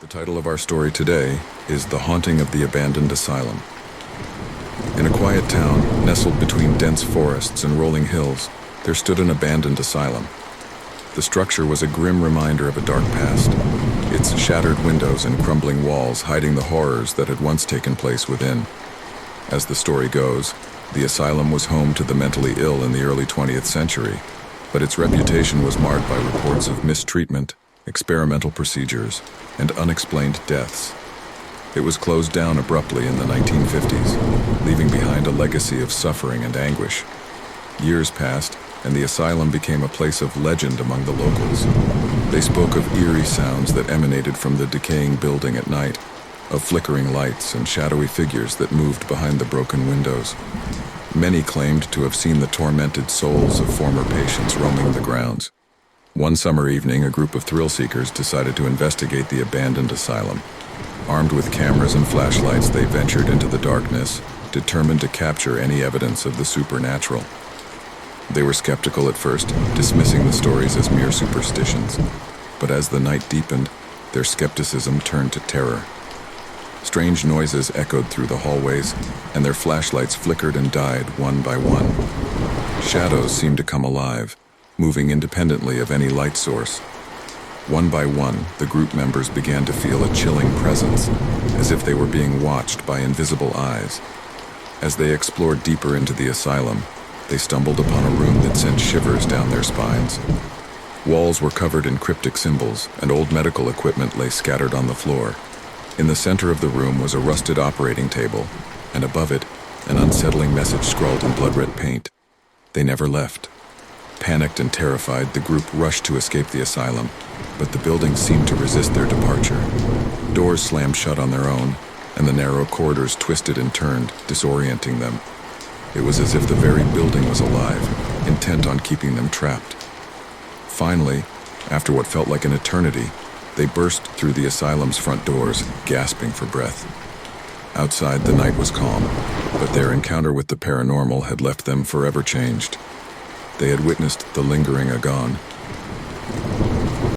The title of our story today is The Haunting of the Abandoned Asylum. In a quiet town, nestled between dense forests and rolling hills, there stood an abandoned asylum. The structure was a grim reminder of a dark past, its shattered windows and crumbling walls hiding the horrors that had once taken place within. As the story goes, the asylum was home to the mentally ill in the early 20th century, but its reputation was marred by reports of mistreatment, experimental procedures, and unexplained deaths. It was closed down abruptly in the 1950s, leaving behind a legacy of suffering and anguish. Years passed, and the asylum became a place of legend among the locals. They spoke of eerie sounds that emanated from the decaying building at night, of flickering lights and shadowy figures that moved behind the broken windows. Many claimed to have seen the tormented souls of former patients roaming the grounds. One summer evening, a group of thrill-seekers decided to investigate the abandoned asylum. Armed with cameras and flashlights, they ventured into the darkness, determined to capture any evidence of the supernatural. They were skeptical at first, dismissing the stories as mere superstitions. But as the night deepened, their skepticism turned to terror. Strange noises echoed through the hallways, and their flashlights flickered and died one by one. Shadows seemed to come alive, moving independently of any light source. One by one, the group members began to feel a chilling presence, as if they were being watched by invisible eyes. As they explored deeper into the asylum, they stumbled upon a room that sent shivers down their spines. Walls were covered in cryptic symbols, and old medical equipment lay scattered on the floor. In the center of the room was a rusted operating table, and above it, an unsettling message scrawled in blood-red paint. They never left. Panicked and terrified, the group rushed to escape the asylum, but the building seemed to resist their departure. Doors slammed shut on their own, and the narrow corridors twisted and turned, disorienting them. It was as if the very building was alive, intent on keeping them trapped. Finally, after what felt like an eternity, they burst through the asylum's front doors, gasping for breath. Outside, the night was calm, but their encounter with the paranormal had left them forever changed. They had witnessed the lingering agony,